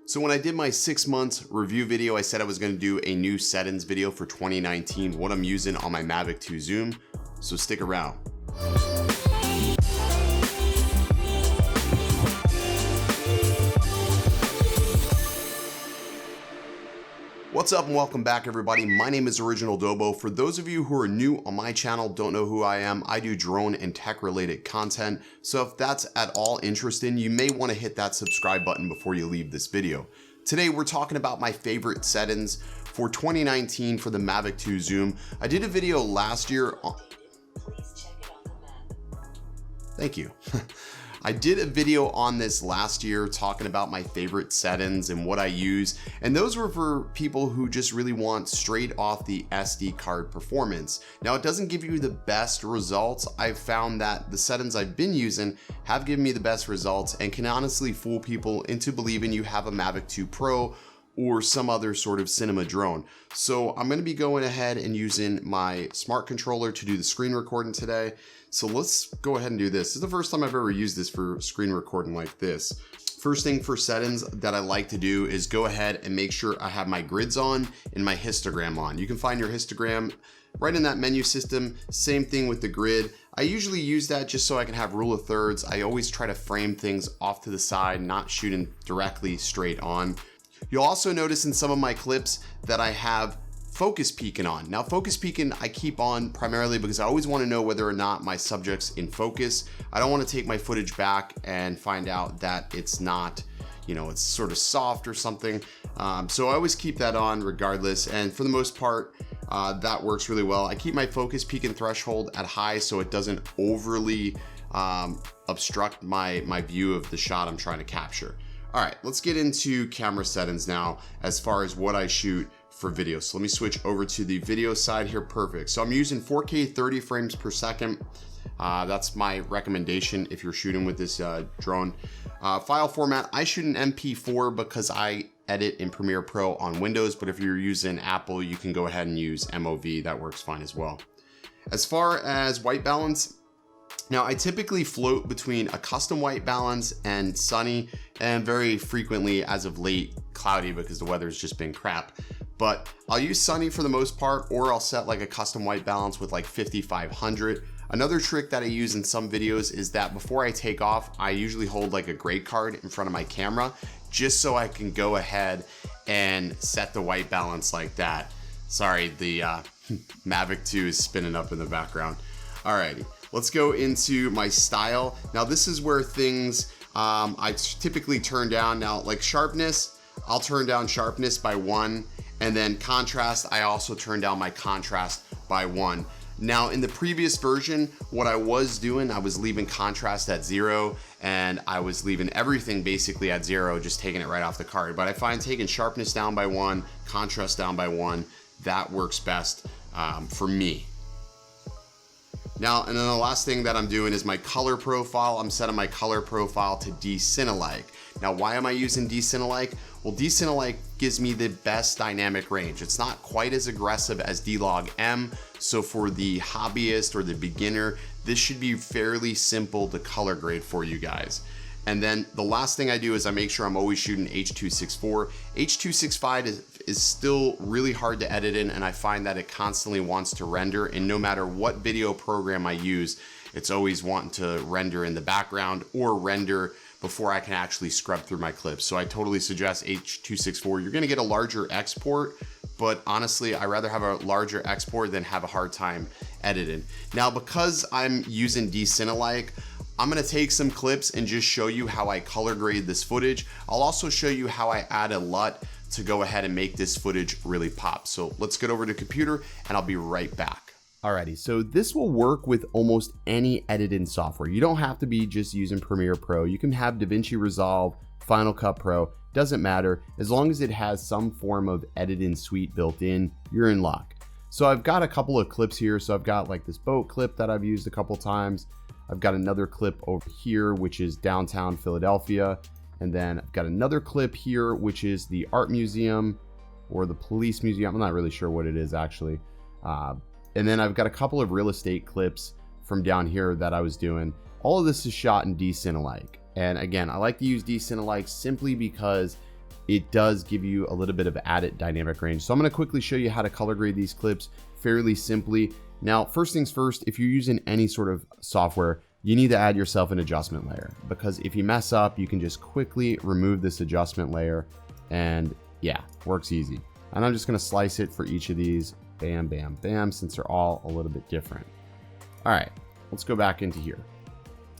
So when I did my 6 months review video, I said I was going to do a new settings video for 2019, what I'm using on my Mavic 2 Zoom. So stick around. What's up and welcome back everybody. My name is Original Dobo. For those of you who are new on my channel, don't know who I am, I do drone and tech related content. So if that's at all interesting, you may want to hit that subscribe button before you leave this video. Today we're talking about my favorite settings for 2019 for the Mavic 2 Zoom. I did a video last year on... Thank you. I did a video on this last year talking about my favorite settings and what I use, and those were for people who just really want straight off the SD card performance. Now it doesn't give you the best results. I've found that the settings I've been using have given me the best results and can honestly fool people into believing you have a Mavic 2 Pro or some other sort of cinema drone. So I'm going to be going ahead and using my smart controller to do the screen recording today. So let's go ahead and do this. This is the first time I've ever used this for screen recording like this. First thing for settings that I like to do is go ahead and make sure I have my grids on and my histogram on. You can find your histogram right in that menu system. Same thing with the grid. I usually use that just so I can have rule of thirds. I always try to frame things off to the side, not shooting directly straight on. You'll also notice in some of my clips that I have focus peaking on. Now focus peaking I keep on primarily because I always want to know whether or not my subject's in focus. I don't want to take my footage back and find out that it's not, you know, it's sort of soft or something. So I always keep that on regardless, and for the most part that works really well. I keep my focus peak and threshold at high so it doesn't overly obstruct my view of the shot I'm trying to capture. All right, let's get into camera settings now as far as what I shoot for video. So let me switch over to the video side here. Perfect. So I'm using 4K 30 frames per second. That's my recommendation if you're shooting with this drone. File format, I shoot an MP4 because I edit in Premiere Pro on Windows, but if you're using Apple, you can go ahead and use MOV. That works fine as well. As far as white balance, now I typically float between a custom white balance and sunny, and very frequently as of late cloudy because the weather's just been crap. But I'll use sunny for the most part, or I'll set like a custom white balance with like 5500. Another trick that I use in some videos is that before I take off, I usually hold like a gray card in front of my camera just so I can go ahead and set the white balance like that. Sorry, the Mavic 2 is spinning up in the background. Alrighty. Let's go into my style. Now this is where things I typically turn down. Now like sharpness, I'll turn down sharpness by 1, and then contrast, I also turn down my contrast by 1. Now in the previous version, what I was doing, I was leaving contrast at 0 and I was leaving everything basically at 0, just taking it right off the card. But I find taking sharpness down by 1, contrast down by 1, that works best for me. Now, and then the last thing that I'm doing is my color profile. I'm setting my color profile to D-Cinelike. Now, why am I using D-Cinelike? Well, D-Cinelike gives me the best dynamic range. It's not quite as aggressive as D-Log-M, so for the hobbyist or the beginner, this should be fairly simple to color grade for you guys. And then the last thing I do is I make sure I'm always shooting H.264. H.265 is still really hard to edit in, and I find that it constantly wants to render, and no matter what video program I use, it's always wanting to render in the background or render before I can actually scrub through my clips. So I totally suggest H.264. You're gonna get a larger export, but honestly, I'd rather have a larger export than have a hard time editing. Now, because I'm using D-Cinelike, I'm gonna take some clips and just show you how I color grade this footage. I'll also show you how I add a LUT to go ahead and make this footage really pop. So let's get over to the computer and I'll be right back. Alrighty, so this will work with almost any editing software. You don't have to be just using Premiere Pro. You can have DaVinci Resolve, Final Cut Pro, doesn't matter. As long as it has some form of editing suite built in, you're in luck. So I've got a couple of clips here. So I've got like this boat clip that I've used a couple times. I've got another clip over here, which is downtown Philadelphia. And then I've got another clip here, which is the art museum or the police museum. I'm not really sure what it is actually. And then I've got a couple of real estate clips from down here that I was doing. All of this is shot in D-Cinelike. And again, I like to use D-Cinelike simply because it does give you a little bit of added dynamic range. So I'm going to quickly show you how to color grade these clips fairly simply. Now, first things first, if you're using any sort of software, you need to add yourself an adjustment layer, because if you mess up, you can just quickly remove this adjustment layer, and yeah, works easy. And I'm just going to slice it for each of these. Bam, bam, bam, since they're all a little bit different. All right, let's go back into here.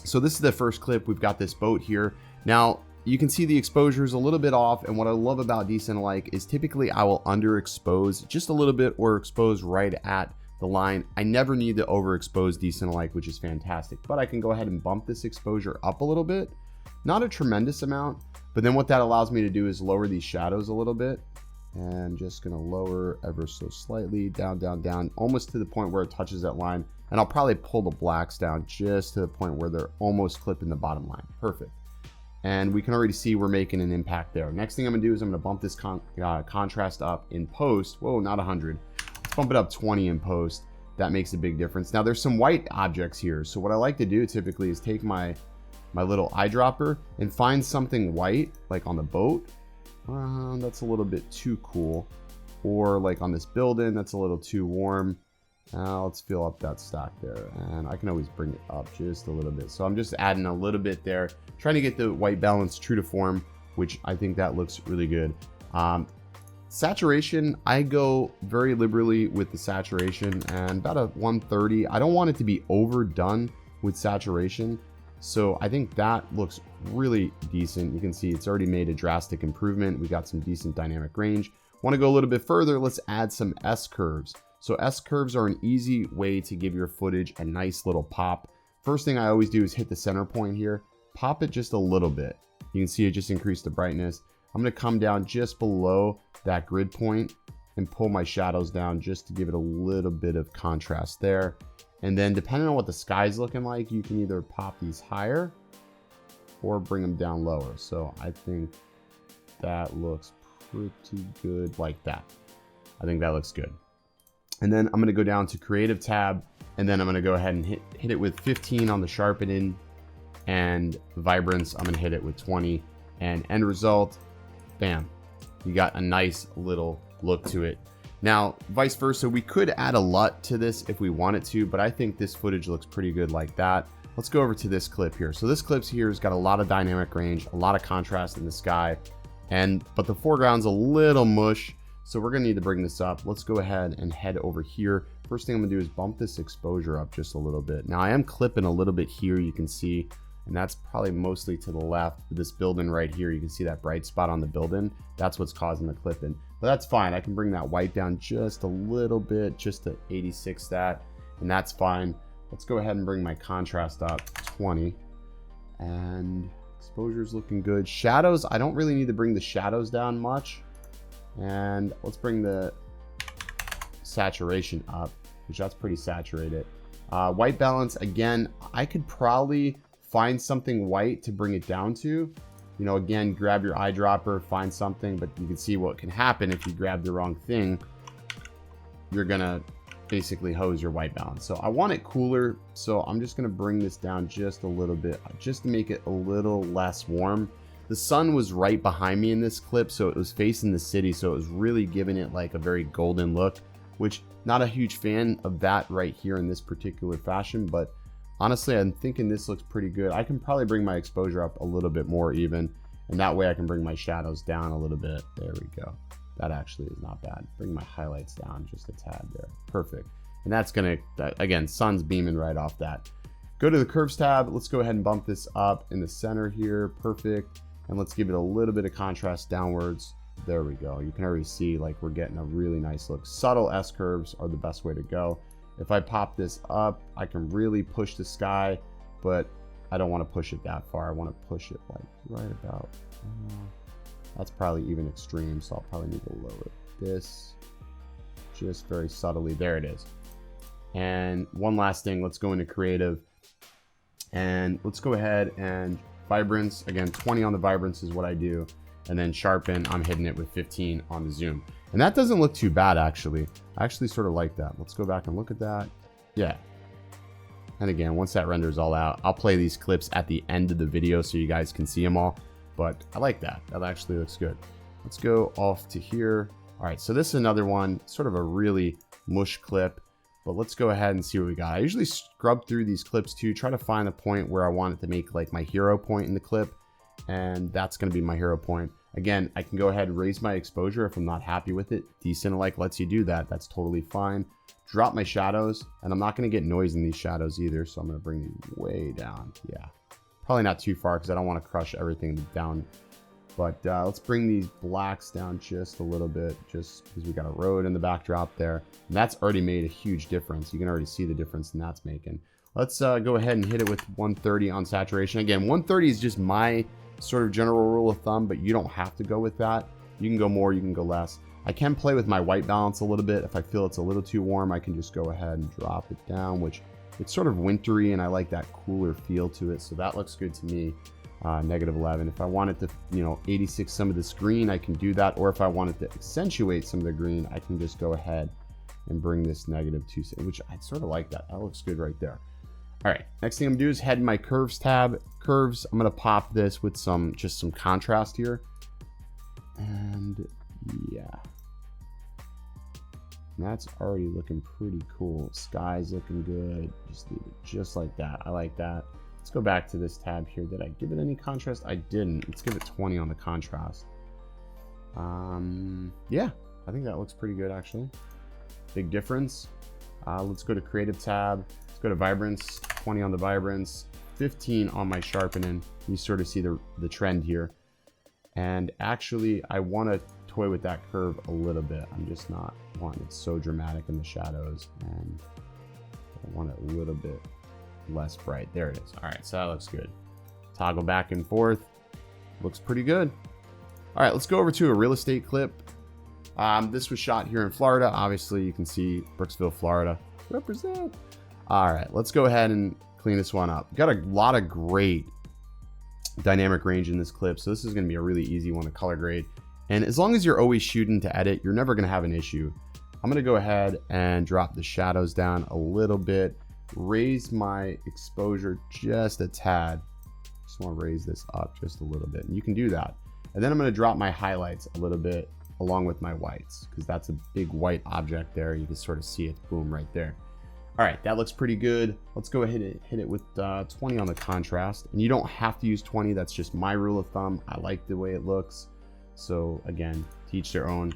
So this is the first clip. We've got this boat here. Now, you can see the exposure is a little bit off, and what I love about D-Cinelike is typically I will underexpose just a little bit or expose right at the line. I never need to overexpose D-Cinelike, which is fantastic, but I can go ahead and bump this exposure up a little bit. Not a tremendous amount, but then what that allows me to do is lower these shadows a little bit, and just gonna lower ever so slightly, down, down, down, almost to the point where it touches that line. And I'll probably pull the blacks down just to the point where they're almost clipping the bottom line. Perfect. And we can already see we're making an impact there. Next thing I'm gonna do is I'm gonna bump this contrast up in post. Whoa, not 100. Let's bump it up 20 in post. That makes a big difference. Now there's some white objects here. So what I like to do typically is take my little eyedropper and find something white, like on the boat. That's a little bit too cool. Or like on this building, that's a little too warm. Let's fill up that stack there, and I can always bring it up just a little bit. So I'm just adding a little bit there, trying to get the white balance true to form, which I think that looks really good. Saturation, I go very liberally with the saturation, and about a 130. I don't want it to be overdone with saturation, so I think that looks really decent. You can see it's already made a drastic improvement. We got some decent dynamic range. Want to go a little bit further, let's add some S-curves. So S-curves are an easy way to give your footage a nice little pop. First thing I always do is hit the center point here, pop it just a little bit. You can see it just increased the brightness. I'm going to come down just below that grid point and pull my shadows down just to give it a little bit of contrast there. And then depending on what the sky's looking like, you can either pop these higher or bring them down lower. So I think that looks pretty good like that. I think that looks good. And then I'm going to go down to creative tab, and then I'm going to go ahead and hit it with 15 on the sharpening, and vibrance I'm going to hit it with 20, and end result, bam, you got a nice little look to it. Now vice versa, we could add a LUT to this if we wanted to, but I think this footage looks pretty good like that. Let's go over to this clip here. So this clip here has got a lot of dynamic range, a lot of contrast in the sky, but the foreground's a little mush. So we're gonna need to bring this up. Let's go ahead and head over here. First thing I'm gonna do is bump this exposure up just a little bit. Now I am clipping a little bit here, you can see, and that's probably mostly to the left. This building right here, you can see that bright spot on the building. That's what's causing the clipping, but that's fine. I can bring that white down just a little bit, just to 86 that, and that's fine. Let's go ahead and bring my contrast up 20, and exposure's looking good. Shadows, I don't really need to bring the shadows down much. And let's bring the saturation up, which that's pretty saturated. White balance, again, I could probably find something white to bring it down to. You know, again, grab your eyedropper, find something, but you can see what can happen if you grab the wrong thing. You're gonna basically hose your white balance. So I want it cooler, so I'm just gonna bring this down just a little bit, just to make it a little less warm. The sun was right behind me in this clip, so it was facing the city, so it was really giving it like a very golden look, which not a huge fan of that right here in this particular fashion, but honestly, I'm thinking this looks pretty good. I can probably bring my exposure up a little bit more even, and that way I can bring my shadows down a little bit. There we go. That actually is not bad. Bring my highlights down just a tad there. Perfect. And that's gonna, again, sun's beaming right off that. Go to the curves tab. Let's go ahead and bump this up in the center here. Perfect. And let's give it a little bit of contrast downwards. There we go. You can already see like we're getting a really nice look. Subtle S curves are the best way to go. If I pop this up, I can really push the sky, but I don't want to push it that far. I want to push it like right about, that's probably even extreme, so I'll probably need to lower this just very subtly. There it is. And one last thing, let's go into creative, and let's go ahead and vibrance. Again, 20 on the vibrance is what I do, and then sharpen, I'm hitting it with 15 on the zoom, and that doesn't look too bad actually. I actually sort of like that. Let's go back and look at that. Yeah, and again, once that renders all out, I'll play these clips at the end of the video so you guys can see them all, but I like that. That actually looks good. Let's go off to here. All right, so this is another one, sort of a really mush clip, but let's go ahead and see what we got. I usually scrub through these clips too, try to find a point where I want it to make like my hero point in the clip, and that's gonna be my hero point. Again, I can go ahead and raise my exposure if I'm not happy with it. D-Cinelike lets you do that. That's totally fine. Drop my shadows, and I'm not gonna get noise in these shadows either, so I'm gonna bring these way down. Yeah, probably not too far because I don't want to crush everything down. But let's bring these blacks down just a little bit, just because we got a road in the backdrop there. And that's already made a huge difference. You can already see the difference in that's making. Let's go ahead and hit it with 130 on saturation. Again, 130 is just my sort of general rule of thumb, but you don't have to go with that. You can go more, you can go less. I can play with my white balance a little bit. If I feel it's a little too warm, I can just go ahead and drop it down, which it's sort of wintry and I like that cooler feel to it. So that looks good to me. -11. If I wanted to, 86 some of this green, I can do that. Or if I wanted to accentuate some of the green, I can just go ahead and bring this -2, which I sort of like that. That looks good right there. All right, next thing I'm gonna do is head in my curves tab. Curves, I'm gonna pop this with just some contrast here. And yeah, that's already looking pretty cool. Sky's looking good. Just leave it just like that. I like that. Let's go back to this tab here. Did I give it any contrast? I didn't. Let's give it 20 on the contrast. Yeah, I think that looks pretty good actually. Big difference. Let's go to creative tab. Let's go to vibrance. 20 on the vibrance, 15 on my sharpening. You sort of see the trend here. And actually, I want to toy with that curve a little bit. I'm just not wanting it so dramatic in the shadows, and I want it a little bit less bright. There it is. All right, so that looks good. Toggle back and forth. Looks pretty good. All right, let's go over to a real estate clip. This was shot here in Florida. Obviously, you can see Brooksville, Florida. Represent. All right, let's go ahead and clean this one up. Got a lot of great dynamic range in this clip, so this is going to be a really easy one to color grade. And as long as you're always shooting to edit, you're never going to have an issue. I'm going to go ahead and drop the shadows down a little bit, raise my exposure just a tad. Just want to raise this up just a little bit, and you can do that. And then I'm going to drop my highlights a little bit along with my whites, because that's a big white object there. You can sort of see it, boom, right there. All right, that looks pretty good. Let's go ahead and hit it with 20 on the contrast. And you don't have to use 20. That's just my rule of thumb. I like the way it looks. So again, to each their own.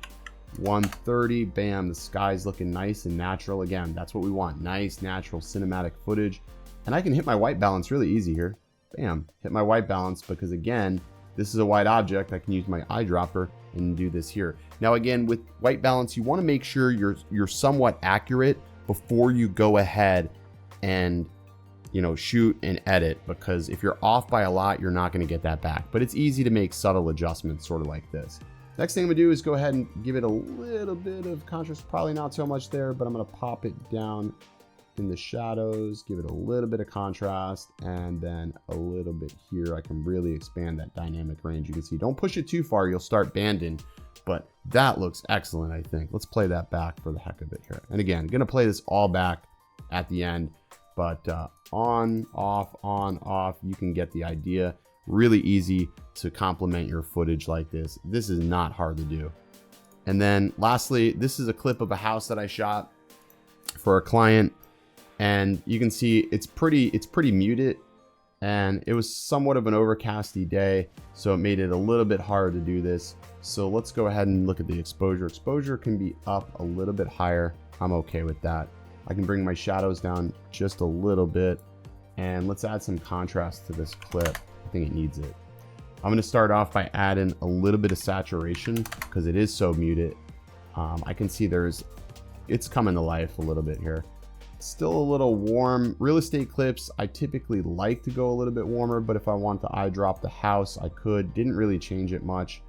130, bam, the sky's looking nice and natural. Again, that's what we want. Nice, natural, cinematic footage. And I can hit my white balance really easy here. Bam, hit my white balance, because again, this is a white object. I can use my eyedropper and do this here. Now again, with white balance, you want to make sure you're somewhat accurate before you go ahead and shoot and edit, because if you're off by a lot, you're not going to get that back. But it's easy to make subtle adjustments sort of like this. Next thing I'm gonna do is go ahead and give it a little bit of contrast, probably not so much there, but I'm gonna pop it down in the shadows, give it a little bit of contrast, and then a little bit here. I can really expand that dynamic range. You can see, don't push it too far, you'll start banding, but that looks excellent, I think. Let's play that back for the heck of it here. And again, I'm gonna play this all back at the end, but on, off, you can get the idea. Really easy to complement your footage like this. This is not hard to do. And then lastly, this is a clip of a house that I shot for a client, and you can see it's pretty muted, and it was somewhat of an overcasty day, so it made it a little bit hard to do this. So let's go ahead and look at the exposure. Exposure can be up a little bit higher. I'm okay with that. I can bring my shadows down just a little bit, and let's add some contrast to this clip. I think it needs it. I'm going to start off by adding a little bit of saturation because it is so muted. I can see it's coming to life a little bit here. Still a little warm. Real estate clips, I typically like to go a little bit warmer, but if I want to eye drop the house, I could. Didn't really change it much.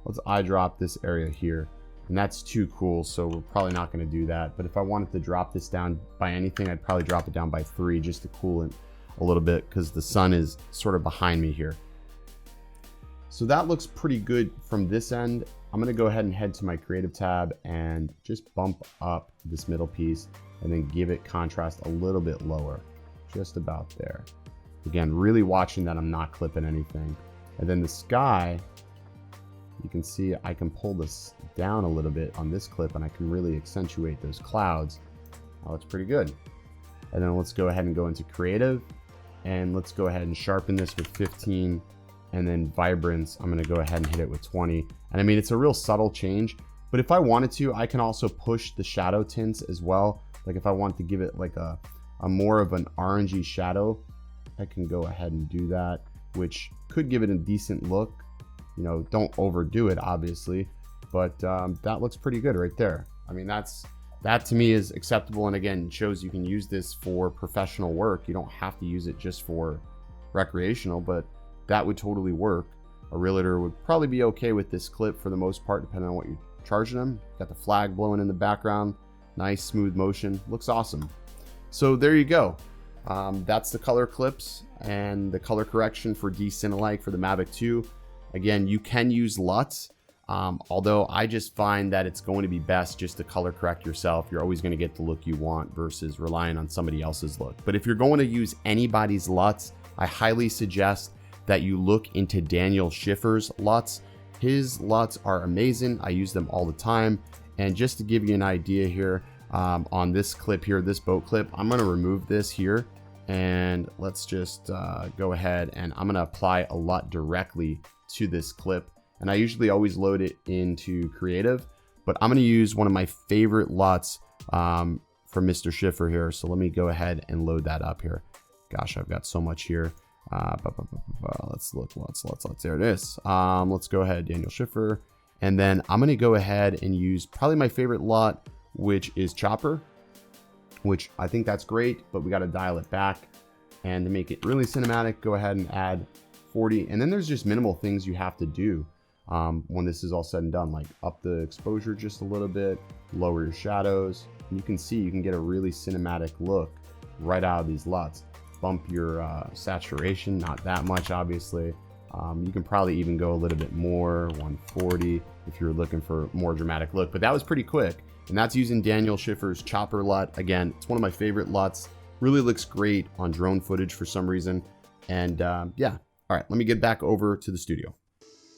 Let's eye drop this area here. And that's too cool, so we're probably not going to do that. But if I wanted to drop this down by anything, I'd probably drop it down by 3 just to cool it a little bit, because the sun is sort of behind me here. So that looks pretty good from this end. I'm going to go ahead and head to my creative tab and just bump up this middle piece and then give it contrast a little bit lower, just about there. Again, really watching that I'm not clipping anything. And then the sky, you can see I can pull this down a little bit on this clip and I can really accentuate those clouds. That looks pretty good. And then let's go ahead and go into creative, and let's go ahead and sharpen this with 15, and then vibrance, I'm gonna go ahead and hit it with 20. And I mean, it's a real subtle change, but if I wanted to, I can also push the shadow tints as well. Like if I want to give it like a more of an orangey shadow, I can go ahead and do that, which could give it a decent look. You know, don't overdo it, obviously, but that looks pretty good right there. I mean, that to me is acceptable, and again, shows you can use this for professional work. You don't have to use it just for recreational, but that would totally work. A realtor would probably be okay with this clip for the most part, depending on what you're charging them. Got the flag blowing in the background, nice smooth motion, looks awesome. So there you go. That's the color clips and the color correction for D-Cinelike for the Mavic 2. Again, you can use LUTs. Although I just find that it's going to be best just to color correct yourself. You're always going to get the look you want versus relying on somebody else's look. But if you're going to use anybody's LUTs, I highly suggest that you look into Daniel Schiffer's LUTs. His LUTs are amazing. I use them all the time. And just to give you an idea here, on this clip here, this boat clip, I'm going to remove this here. And let's just go ahead and I'm going to apply a LUT directly to this clip. And I usually always load it into creative, but I'm going to use one of my favorite LUTs from Mr. Schiffer here. So let me go ahead and load that up here. Gosh, I've got so much here. Let's look, LUTs. There it is. Let's go ahead, Daniel Schiffer. And then I'm going to go ahead and use probably my favorite LUT, which is Chopper, which I think that's great, but we got to dial it back. And to make it really cinematic, go ahead and add 40. And then there's just minimal things you have to do. When this is all said and done, like up the exposure just a little bit, lower your shadows, and you can see you can get a really cinematic look right out of these LUTs. Bump your saturation, not that much obviously. You can probably even go a little bit more, 140 if you're looking for a more dramatic look, but that was pretty quick. And that's using Daniel Schiffer's Chopper LUT. Again, it's one of my favorite LUTs. Really looks great on drone footage for some reason. And yeah, all right, let me get back over to the studio.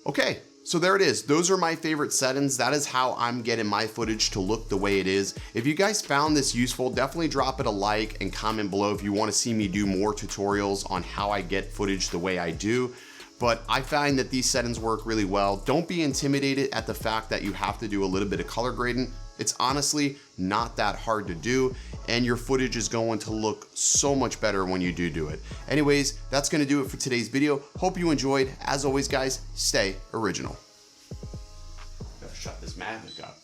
Okay, so there it is. Those are my favorite settings. That is how I'm getting my footage to look the way it is. If you guys found this useful, definitely drop it a like and comment below if you want to see me do more tutorials on how I get footage the way I do. But I find that these settings work really well. Don't be intimidated at the fact that you have to do a little bit of color grading. It's honestly not that hard to do, and your footage is going to look so much better when you do it. Anyways, that's gonna do it for today's video. Hope you enjoyed. As always, guys, stay original. Better shut this Mavic up.